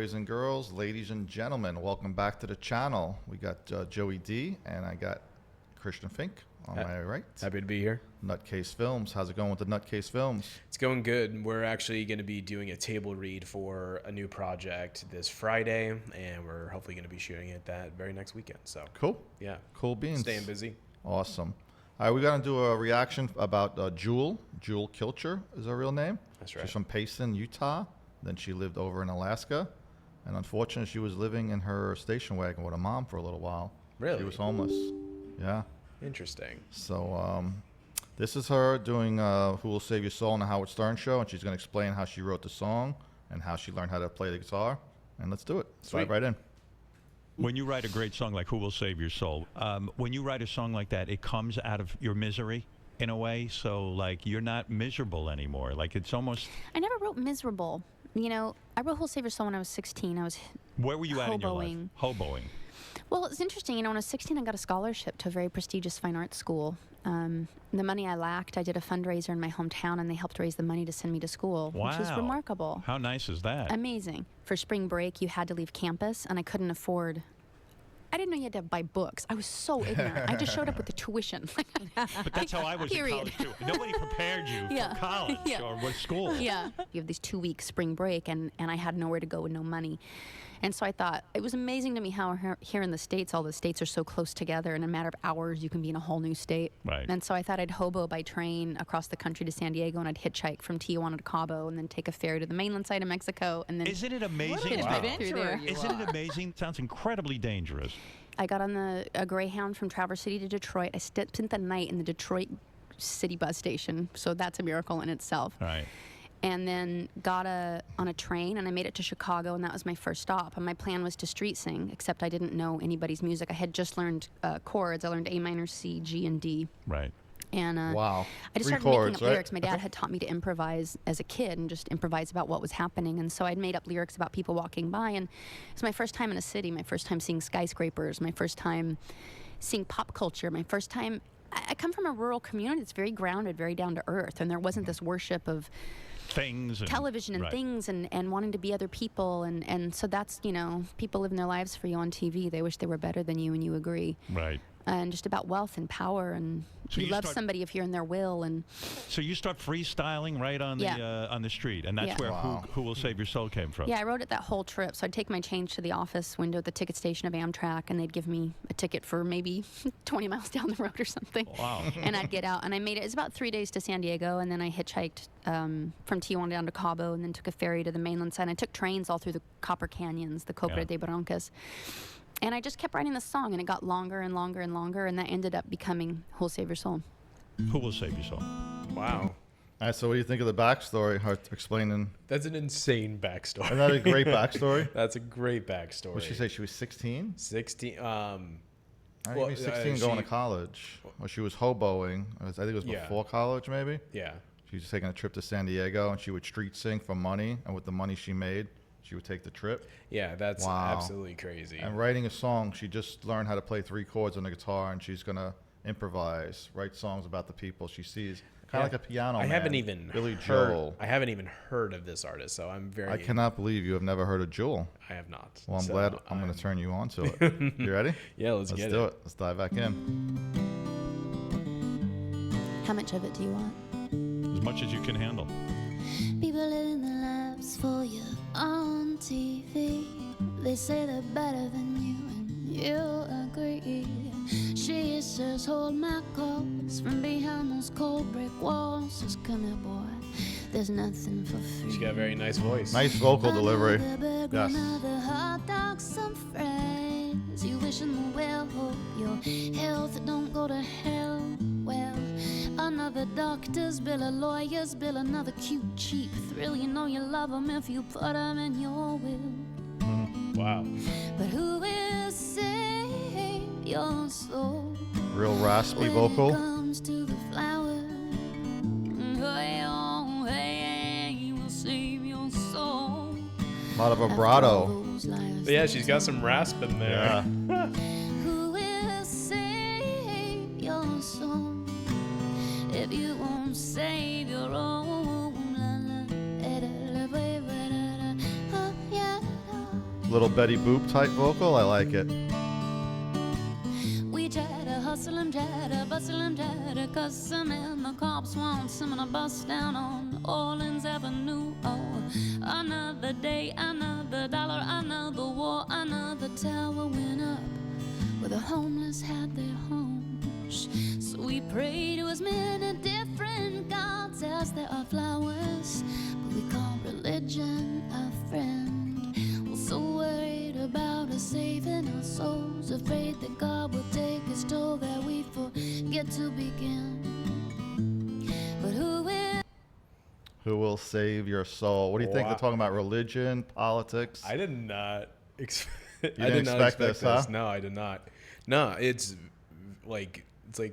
boys and girls, ladies and gentlemen. Welcome back to the channel. We got Joey D and I got Christian Fink on my right. Happy to be here. Nutcase Films. How's it going with the Nutcase Films? It's going good. We're actually going to be doing a table read for a new project this Friday, and we're hopefully going to be shooting it that very next weekend. So Cool. yeah, Cool beans. staying busy. Awesome. All right, we're going to do a reaction about Jewel. Jewel Kilcher is her real name. That's right. She's from Payson, Utah. Then she lived over in Alaska. And unfortunately, she was living in her station wagon with her mom for a little while. Really? She was homeless. Yeah. Interesting. So this is her doing Who Will Save Your Soul on the Howard Stern Show. And she's going to explain how she wrote the song and how she learned how to play the guitar. And let's do it. Let's dive right in. When you write a great song like Who Will Save Your Soul, when you write a song like that, it comes out of your misery in a way. So, like, you're not miserable anymore. Like, it's almost... I never wrote miserable. You know, I wrote Who'll Save Your Soul when I was 16. I was Where were you at in your life? hoboing. Hoboing. Well, it's interesting. You know, when I was 16, I got a scholarship to a very prestigious fine arts school. The money I lacked, I did a fundraiser in my hometown, and they helped raise the money to send me to school, which was Wow. remarkable. How nice is that? Amazing. For spring break, you had to leave campus, and I couldn't afford... I didn't know you had to buy books. I was so ignorant. I just showed up with the tuition. But that's how I was in Period. college, too. Nobody prepared you Yeah. for college Yeah. or what school. Yeah. You have these 2-week spring break, and I had nowhere to go with no money. And so I thought, it was amazing to me how here in the States, all the states are so close together. In a matter of hours, you can be in a whole new state. Right. And so I thought I'd hobo by train across the country to San Diego, and I'd hitchhike from Tijuana to Cabo, and then take a ferry to the mainland side of Mexico, and then Isn't it amazing? an adventure there. Isn't it amazing? Sounds incredibly dangerous. I got on a Greyhound from Traverse City to Detroit. I spent the night in the Detroit City bus station, so that's a miracle in itself. Right. And then got on a train, and I made it to Chicago, and that was my first stop. And my plan was to street sing, except I didn't know anybody's music. I had just learned chords. I learned A minor, C, G, and D. Right. And Wow. I just 3 started chords, making up right? lyrics. My dad had taught me to improvise as a kid and just improvise about what was happening. And so I'd made up lyrics about people walking by. And it was my first time in a city, my first time seeing skyscrapers, my first time seeing pop culture, my first time. I come from a rural community that's very grounded, very down to earth. And there wasn't this worship of Things. And, television and right. things and wanting to be other people. And so that's, you know, people living their lives for you on TV. They wish they were better than you, and you agree. Right. And just about wealth and power, and So you you love start- somebody if you're in their will. And So you start freestyling right on the Yeah. on the street, and that's Yeah. where Wow. Who Will Save Your Soul came from. yeah, I wrote it that whole trip. So I'd take my change to the office window at the ticket station of Amtrak, and they'd give me a ticket for maybe 20 miles down the road or something. Wow. And I'd get out, and I made it. It's about 3 days to San Diego, and then I hitchhiked from Tijuana down to Cabo, and then took a ferry to the mainland side. I took trains all through the Copper Canyons, the Copra Yeah. de Barrancas. And I just kept writing this song, and it got longer and longer and longer, and that ended up becoming Who'll Save Your Soul. Who Will Save Your Soul? Wow. All right, so what do you think of the backstory? Her explaining. That's an insane backstory. Isn't that a great backstory? That's a great backstory. What did she say? She was 16? 16. I Well, think 16 going to she- college. Well, she was hoboing. I think it was Yeah. before college, maybe. Yeah. She was taking a trip to San Diego, and she would street sing for money. And with the money she made, she would take the trip. Yeah, that's Wow. absolutely crazy. And writing a song, she just learned how to play 3 chords on the guitar, and she's gonna improvise, write songs about the people she sees, kind of Yeah. like a piano I man. haven't even Billy heard, Joel. I haven't even heard of this artist, so I'm very. I cannot believe you have never heard of Jewel. I have not. Well, I'm So glad I'm gonna turn you on to it. You ready? Yeah, let's Let's get do it. it. Let's dive back in. How much of it do you want? As much as you can handle. People living their lives for you on TV. They say they're better than you, and you agree. She says, hold my calls from behind those cold brick walls. Says, come here, boy, there's nothing for free. She got a very nice voice. Nice vocal delivery. Another burger, Yes. another hot dog, some fries. You wishing the well, hope your health don't go to hell. Well, another doctor's bill, a lawyer's bill, another cute, cheap thrill. You know you love 'em if you put 'em in your will. Wow. But who will save your soul Real raspy when vocal. it comes to the flower? Hey, oh, hey, he will save your soul. A lot of After all vibrato. those liars But yeah, that she's got some rasp in there. Yeah. Who will save your soul if you won't save your own? La, la, da, da, la, ba, ba, da, da. Oh, yeah, Little Betty Boop type vocal. I like it. We try to hustle and try to bustle and try to cuss him, and the cops want some to bust down on Orleans Avenue. Oh, another day, another dollar, another war, another tower went up where the homeless had their homes. So we pray to as many different gods as there are flowers, but we call religion a friend. We're so worried about us saving our souls, afraid that God will take his toll, that we forget to begin. But Who will save your soul? What do you think? Wow. They're talking about religion, politics. I did not I didn't did not expect this, huh? No, I did not. No, it's like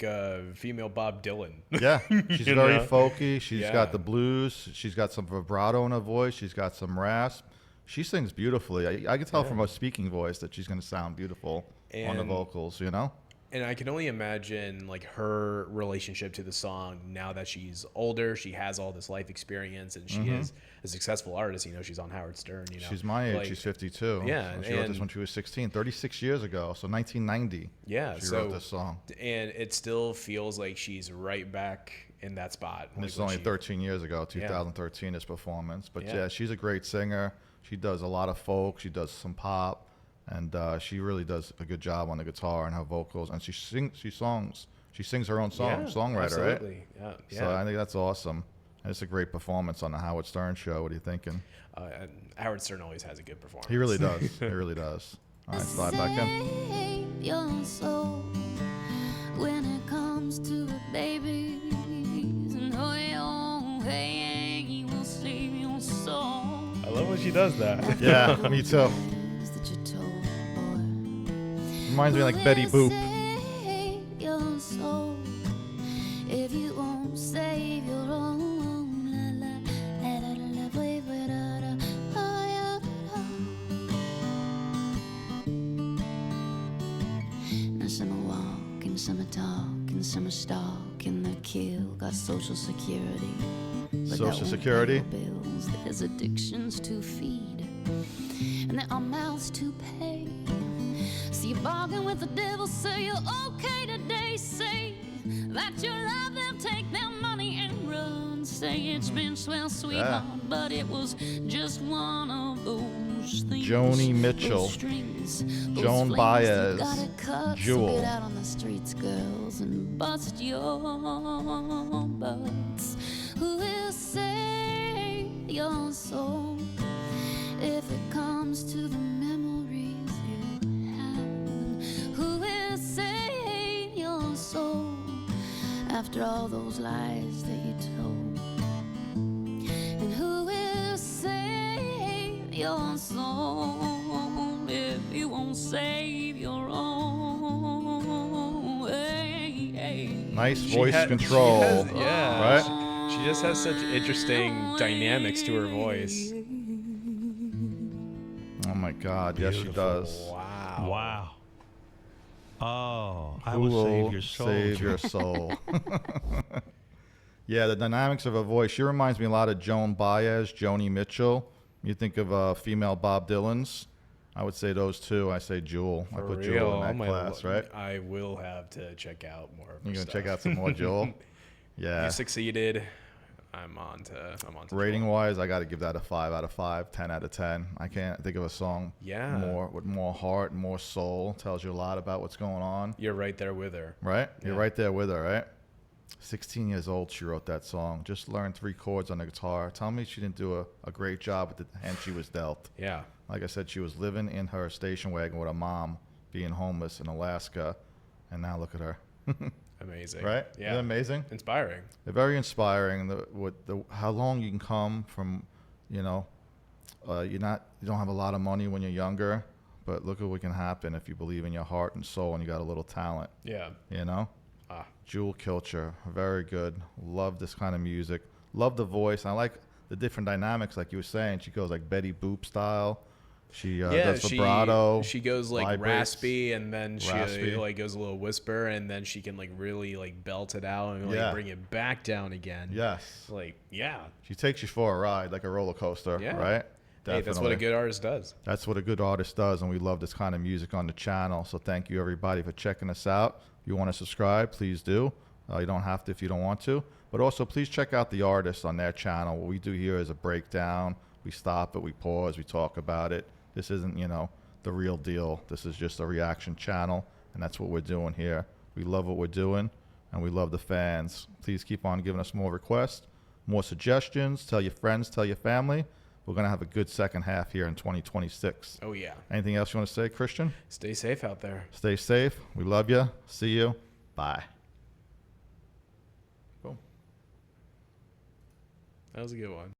a female Bob Dylan. Yeah, she's You very know? folky. She's Yeah. got the blues. She's got some vibrato in her voice. She's got some rasp. She sings beautifully. I can tell from her speaking voice that she's going to sound beautiful on the And- vocals, you know? And I can only imagine like her relationship to the song now that she's older. She has all this life experience, and she is a successful artist. You know, she's on Howard Stern. You know, She's my age. Like, She's 52. Yeah, So she wrote this and- when she was 16, 36 years ago. So 1990. Yeah, She so wrote this song. and it still feels like she's right back in that spot. And this is when only she- 13 years ago, 2013, this performance. But Yeah. yeah, she's a great singer. She does a lot of folk. She does some pop. And she really does a good job on the guitar and her vocals. And she sings her own song, Yeah, songwriter, absolutely. right? Yeah, yeah. So I think that's awesome. And it's a great performance on the Howard Stern show. What are you thinking? And Howard Stern always has a good performance. He really does. He really does. All right, slide back in. save your soul when it comes to the babies, and oh, hey, he will save your soul. I love when she does that. Yeah, me too. Lies that you told, boy. Reminds me of like Betty Will Boop. save your soul if you won't save your own. La, la, la, la, la, la, blah, blah, da, da, oh, yeah, da. Now some are walking, some are talking, some are stalking, they kill, got social security. But that Social won't pay security? your bills, there's addictions to feed, and there are mouths to pay. So you bargain with the devil, say you're okay today, say that you love them, take their money and run. Say it's been swell, sweetheart, but it was just one of those things. Joni Mitchell, Those strings, those Joan flames Baez, you gotta cut. Jewel. So get out on the streets, girls, and bust your butts. Who will save your soul if it comes to the memories you have? Who will save your soul after all those lies that you told? And who will save your soul if you won't save your own? Hey, hey. Nice She voice ha- she control. has- yeah. Right? She just has such interesting dynamics to her voice. Oh my God. Yes, she does. Wow. Wow. Oh, I Who will save will your soul. save your soul? Yeah, the dynamics of her voice. She reminds me a lot of Joan Baez, Joni Mitchell. You think of female Bob Dylan's. I would say those two. I say Jewel. I For put real. Jewel Oh in my that class, lo- right? I will have to check out more. Of her You're gonna stuff. check out some more Jewel. Yeah. You succeeded. I'm on to. Rating wise, I got to give that a 5 out of 5, 10 out of 10. I can't think of a song Yeah. more with more heart, more soul. Tells you a lot about what's going on, You're right there with her. right? You're Yeah. right there with her, right? 16 years old, she wrote that song. Just learned 3 chords on the guitar. Tell me she didn't do a great job with the hand she was dealt. Yeah. Like I said, she was living in her station wagon with her mom, being homeless in Alaska, and now look at her. Amazing. Right? Yeah. Isn't that amazing? Inspiring. They're very inspiring. How long you can come from, you know, you don't have a lot of money when you're younger, but look at what can happen if you believe in your heart and soul and you got a little talent. Yeah. You know, Ah. Jewel Kilcher, very good. Love this kind of music. Love the voice. I like the different dynamics, like you were saying. She goes like Betty Boop style. She does vibrato. She goes like vibrates. raspy, and then she Raspy. like goes a little whisper, and then she can like really like belt it out and like Yeah. bring it back down again. Yes. Like yeah. She takes you for a ride, like a roller coaster, Yeah. right? Hey, that's what a good artist does. That's what a good artist does, and we love this kind of music on the channel. So thank you, everybody, for checking us out. If you want to subscribe, please do. You don't have to if you don't want to. But also, please check out the artists on their channel. What we do here is a breakdown. We stop it, we pause, we talk about it. This isn't, the real deal. This is just a reaction channel, and that's what we're doing here. We love what we're doing, and we love the fans. Please keep on giving us more requests, more suggestions. Tell your friends, tell your family. We're going to have a good second half here in 2026. Oh, yeah. Anything else you want to say, Christian? Stay safe out there. Stay safe. We love you. See you. Bye. Boom. That was a good one.